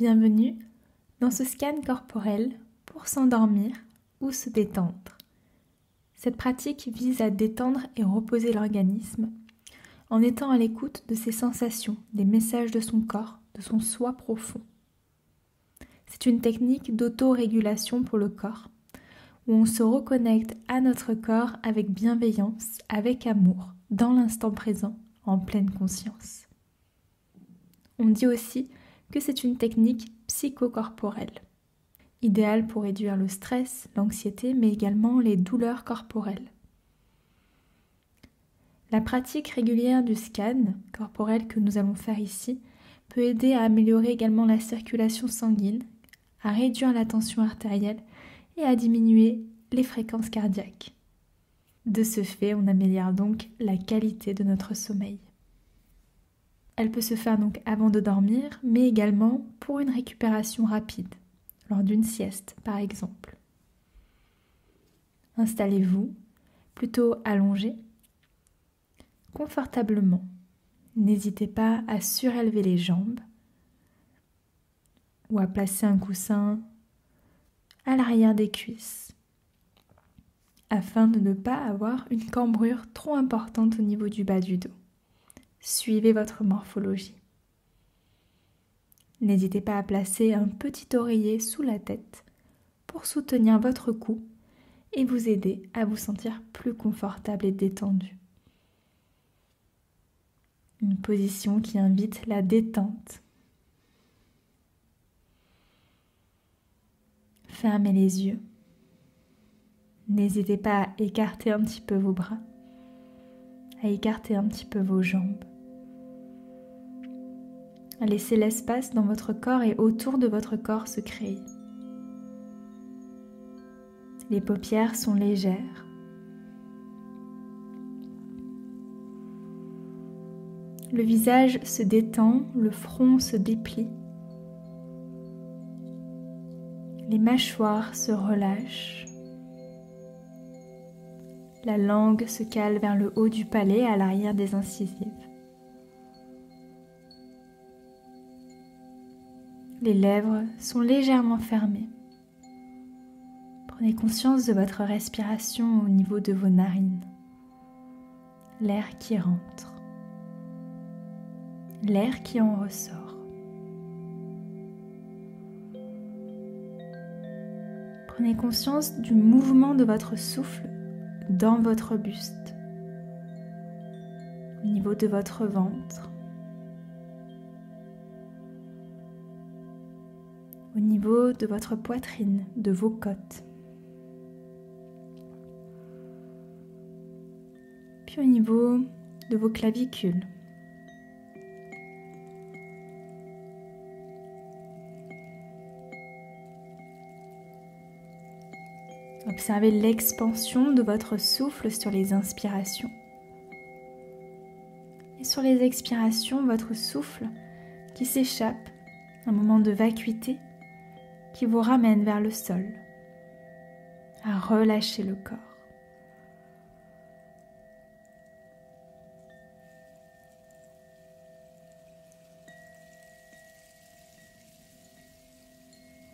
Bienvenue dans ce scan corporel pour s'endormir ou se détendre. Cette pratique vise à détendre et reposer l'organisme en étant à l'écoute de ses sensations, des messages de son corps, de son soi profond. C'est une technique d'autorégulation pour le corps, où on se reconnecte à notre corps avec bienveillance, avec amour, dans l'instant présent, en pleine conscience. On dit aussi que c'est une technique psychocorporelle, idéale pour réduire le stress, l'anxiété, mais également les douleurs corporelles. La pratique régulière du scan corporel que nous allons faire ici peut aider à améliorer également la circulation sanguine, à réduire la tension artérielle et à diminuer les fréquences cardiaques. De ce fait, on améliore donc la qualité de notre sommeil. Elle peut se faire donc avant de dormir, mais également pour une récupération rapide, lors d'une sieste par exemple. Installez-vous, plutôt allongé, confortablement. N'hésitez pas à surélever les jambes ou à placer un coussin à l'arrière des cuisses afin de ne pas avoir une cambrure trop importante au niveau du bas du dos. Suivez votre morphologie. N'hésitez pas à placer un petit oreiller sous la tête pour soutenir votre cou et vous aider à vous sentir plus confortable et détendu. Une position qui invite la détente. Fermez les yeux. N'hésitez pas à écarter un petit peu vos bras, à écarter un petit peu vos jambes. À laisser l'espace dans votre corps et autour de votre corps se créer. Les paupières sont légères. Le visage se détend, le front se déplie. Les mâchoires se relâchent. La langue se cale vers le haut du palais à l'arrière des incisives. Les lèvres sont légèrement fermées. Prenez conscience de votre respiration au niveau de vos narines. L'air qui rentre. L'air qui en ressort. Prenez conscience du mouvement de votre souffle dans votre buste, au niveau de votre ventre, au niveau de votre poitrine, de vos côtes, puis au niveau de vos clavicules. Observez l'expansion de votre souffle sur les inspirations. Et sur les expirations, votre souffle qui s'échappe, un moment de vacuité qui vous ramène vers le sol, à relâcher le corps.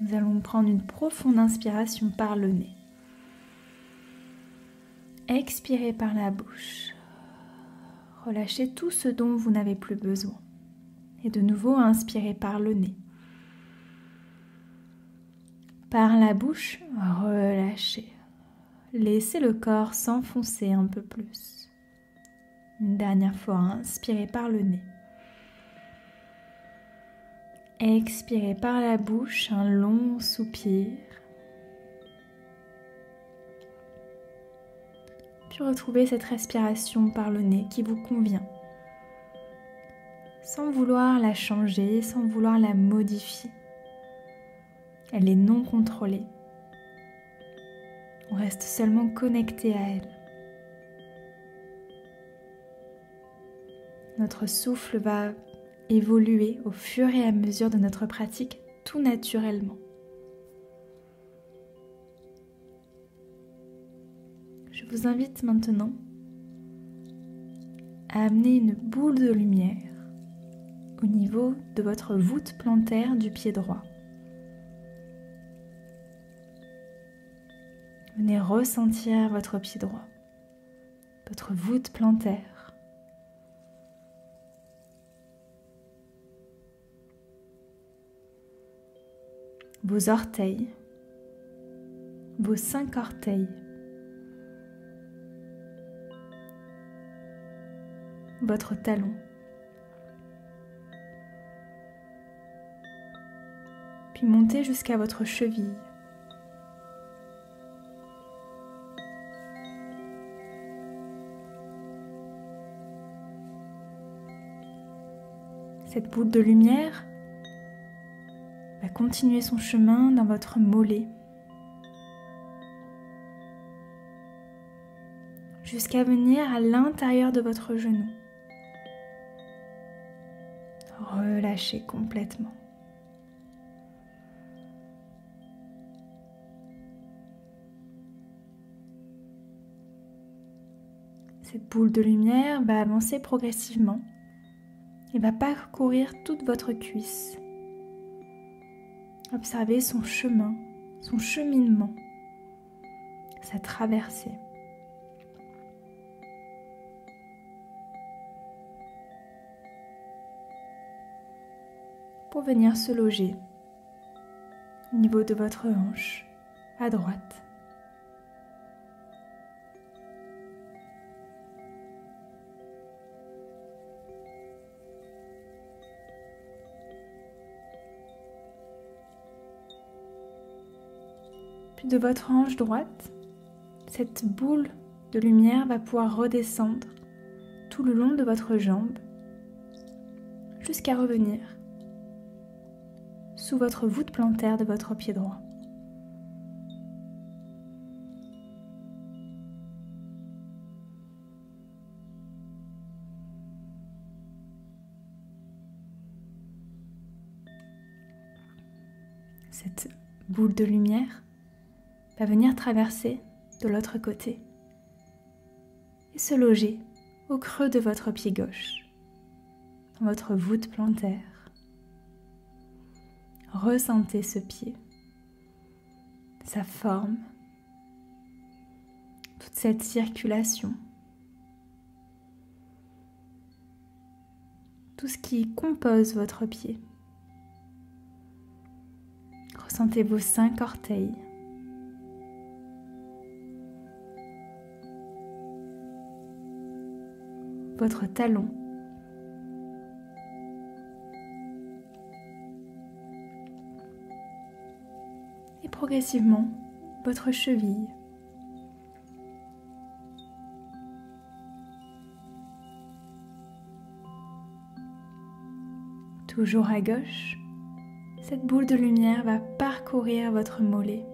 Nous allons prendre une profonde inspiration par le nez. Expirez par la bouche. Relâchez tout ce dont vous n'avez plus besoin. Et de nouveau, inspirez par le nez. Par la bouche, relâchez. Laissez le corps s'enfoncer un peu plus. Une dernière fois, inspirez par le nez. Expirez par la bouche, un long soupir. Puis retrouvez cette respiration par le nez qui vous convient. Sans vouloir la changer, sans vouloir la modifier. Elle est non contrôlée. On reste seulement connecté à elle. Notre souffle va évoluer au fur et à mesure de notre pratique, tout naturellement. Je vous invite maintenant à amener une boule de lumière au niveau de votre voûte plantaire du pied droit. Venez ressentir votre pied droit, votre voûte plantaire. Vos orteils, vos 5 orteils, votre talon, puis montez jusqu'à votre cheville. Cette boule de lumière va continuer son chemin dans votre mollet jusqu'à venir à l'intérieur de votre genou. Relâchez complètement. Cette boule de lumière va avancer progressivement et va parcourir toute votre cuisse. Observez son chemin, son cheminement, sa traversée. Pour venir se loger au niveau de votre hanche, à droite. Puis de votre hanche droite, cette boule de lumière va pouvoir redescendre tout le long de votre jambe jusqu'à revenir sous votre voûte plantaire de votre pied droit. Cette boule de lumière va venir traverser de l'autre côté et se loger au creux de votre pied gauche, dans votre voûte plantaire. Ressentez ce pied, sa forme, toute cette circulation, tout ce qui compose votre pied. Ressentez vos 5 orteils, votre talon, et progressivement votre cheville. Toujours à gauche, cette boule de lumière va parcourir votre mollet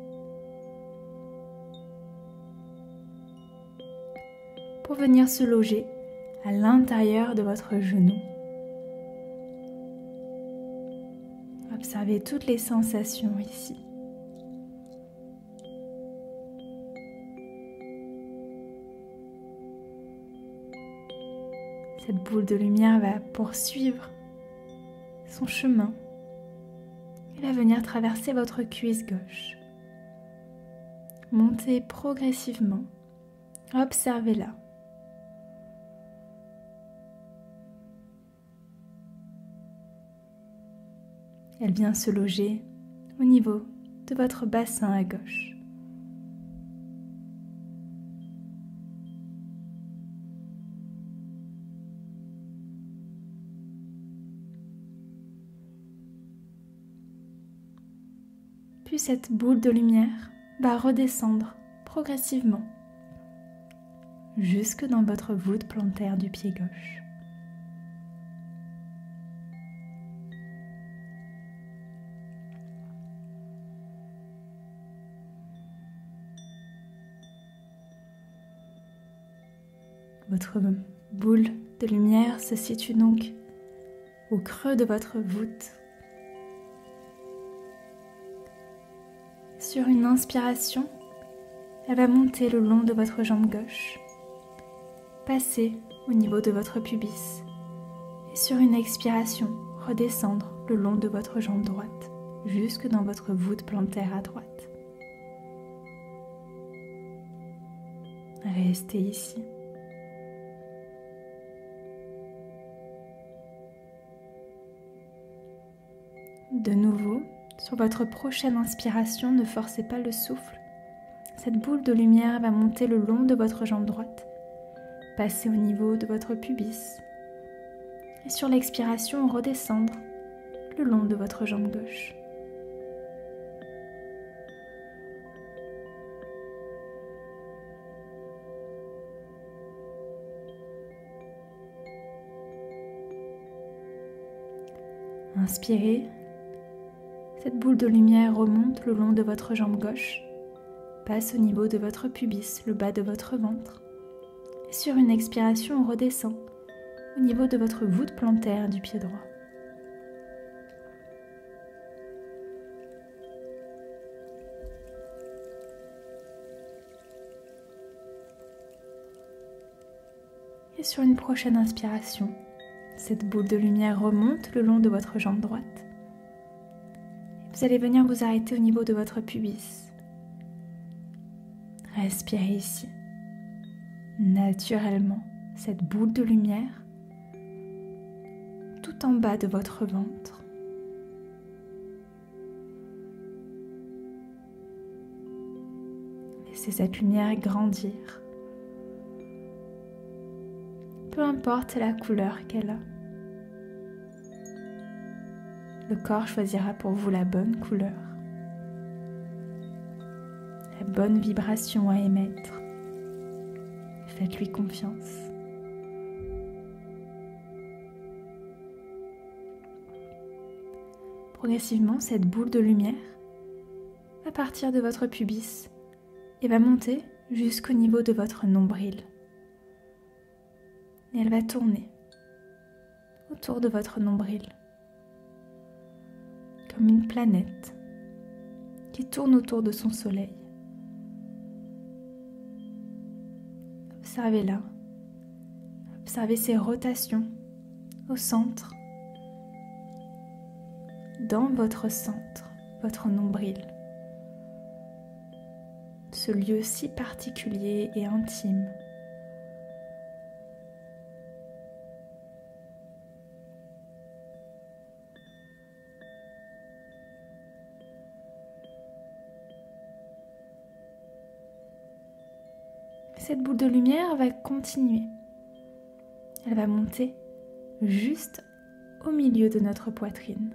pour venir se loger à l'intérieur de votre genou. Observez toutes les sensations ici. Cette boule de lumière va poursuivre son chemin et va venir traverser votre cuisse gauche. Montez progressivement. Observez-la. Elle vient se loger au niveau de votre bassin à gauche. Puis cette boule de lumière va redescendre progressivement jusque dans votre voûte plantaire du pied gauche. Votre boule de lumière se situe donc au creux de votre voûte. Sur une inspiration, elle va monter le long de votre jambe gauche, passer au niveau de votre pubis et sur une expiration, redescendre le long de votre jambe droite, jusque dans votre voûte plantaire à droite. Restez ici. De nouveau, sur votre prochaine inspiration, ne forcez pas le souffle. Cette boule de lumière va monter le long de votre jambe droite, passer au niveau de votre pubis et sur l'expiration redescendre le long de votre jambe gauche. Inspirez. Cette boule de lumière remonte le long de votre jambe gauche, passe au niveau de votre pubis, le bas de votre ventre. Et sur une expiration, on redescend au niveau de votre voûte plantaire du pied droit. Et sur une prochaine inspiration, cette boule de lumière remonte le long de votre jambe droite. Vous allez venir vous arrêter au niveau de votre pubis. Respirez ici. Naturellement, cette boule de lumière tout en bas de votre ventre. Laissez cette lumière grandir. Peu importe la couleur qu'elle a. Le corps choisira pour vous la bonne couleur, la bonne vibration à émettre. Faites-lui confiance. Progressivement, cette boule de lumière va partir de votre pubis et va monter jusqu'au niveau de votre nombril. Et elle va tourner autour de votre nombril, comme une planète qui tourne autour de son soleil. Observez-la. Observez ses rotations au centre, dans votre centre, votre nombril. Ce lieu si particulier et intime. Cette boule de lumière va continuer. Elle va monter juste au milieu de notre poitrine.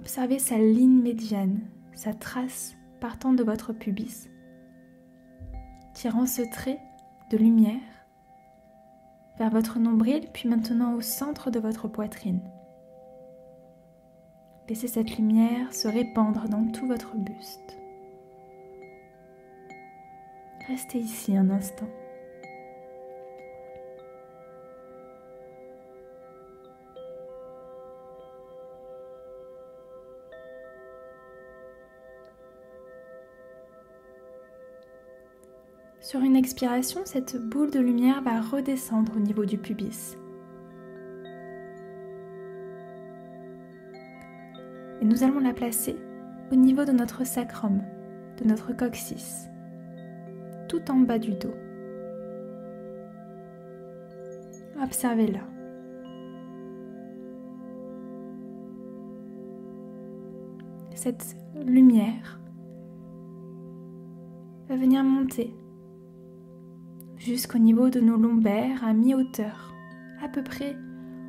Observez sa ligne médiane, sa trace partant de votre pubis, tirant ce trait de lumière vers votre nombril, puis maintenant au centre de votre poitrine. Laissez cette lumière se répandre dans tout votre buste. Restez ici un instant. Sur une expiration, cette boule de lumière va redescendre au niveau du pubis. Et nous allons la placer au niveau de notre sacrum, de notre coccyx, tout en bas du dos. Observez-la. Cette lumière va venir monter jusqu'au niveau de nos lombaires à mi-hauteur, à peu près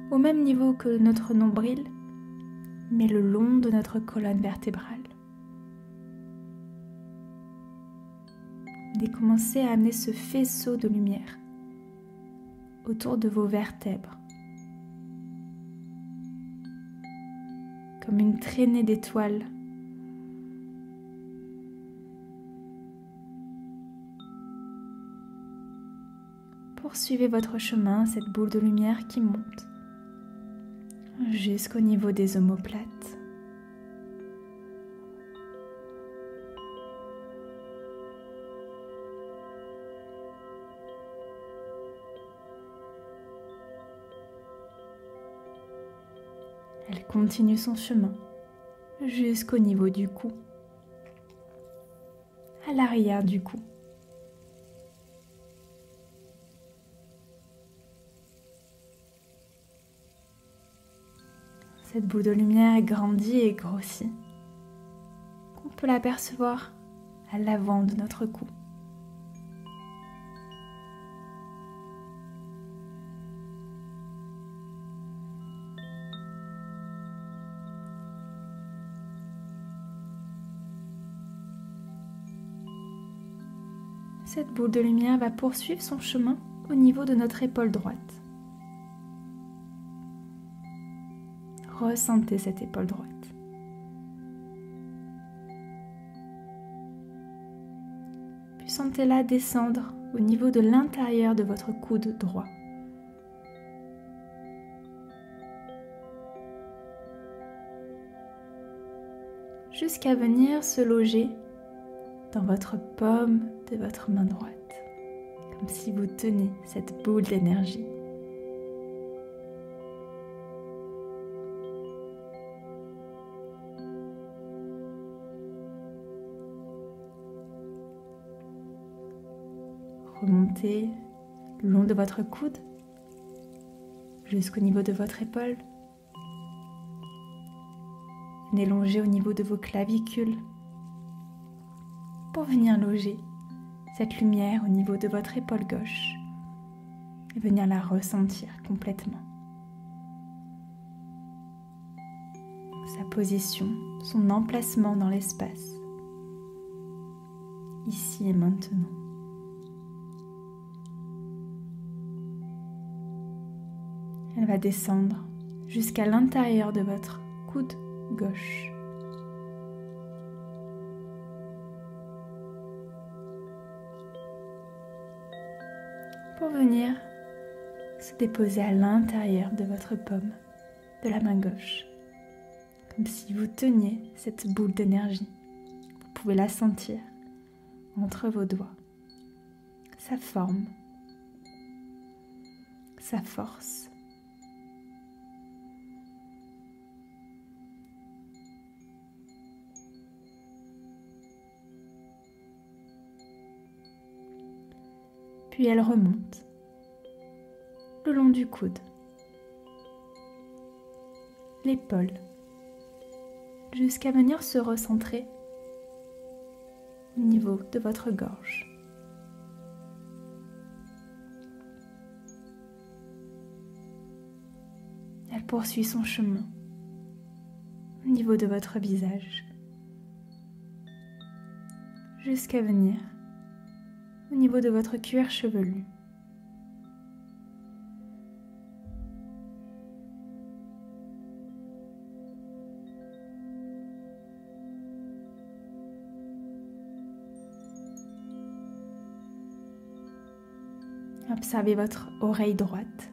au même niveau que notre nombril, mais le long de notre colonne vertébrale. Et commencez à amener ce faisceau de lumière autour de vos vertèbres, comme une traînée d'étoiles. Poursuivez votre chemin, cette boule de lumière qui monte jusqu'au niveau des omoplates. Elle continue son chemin jusqu'au niveau du cou, à l'arrière du cou. Cette boule de lumière grandit et grossit. On peut l'apercevoir à l'avant de notre cou. Cette boule de lumière va poursuivre son chemin au niveau de notre épaule droite. Ressentez cette épaule droite. Puis sentez-la descendre au niveau de l'intérieur de votre coude droit. Jusqu'à venir se loger dans votre paume de votre main droite, comme si vous teniez cette boule d'énergie. Remontez le long de votre coude jusqu'au niveau de votre épaule. Venez longer au niveau de vos clavicules pour venir loger cette lumière au niveau de votre épaule gauche et venir la ressentir complètement. Sa position, son emplacement dans l'espace, ici et maintenant. Elle va descendre jusqu'à l'intérieur de votre coude gauche. Pour venir se déposer à l'intérieur de votre paume de la main gauche, comme si vous teniez cette boule d'énergie. Vous pouvez la sentir entre vos doigts, sa forme, sa force. Puis elle remonte le long du coude, l'épaule, jusqu'à venir se recentrer au niveau de votre gorge. Elle poursuit son chemin au niveau de votre visage, jusqu'à venir au niveau de votre cuir chevelu. Observez votre oreille droite.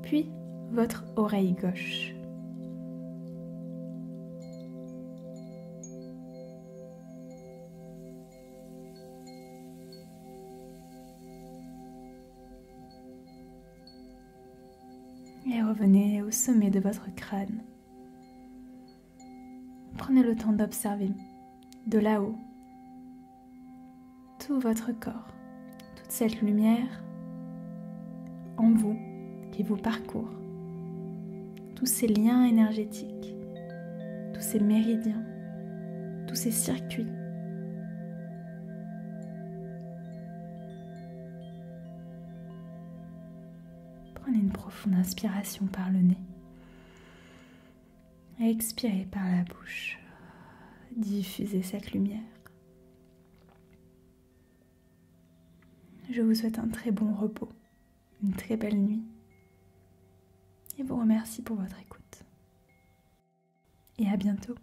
Puis votre oreille gauche. Et revenez au sommet de votre crâne. Prenez le temps d'observer de là-haut tout votre corps, toute cette lumière en vous qui vous parcourt, tous ces liens énergétiques, tous ces méridiens, tous ces circuits. Prenez une profonde inspiration par le nez et expirez par la bouche. Diffusez cette lumière. Je vous souhaite un très bon repos, une très belle nuit et vous remercie pour votre écoute. Et à bientôt.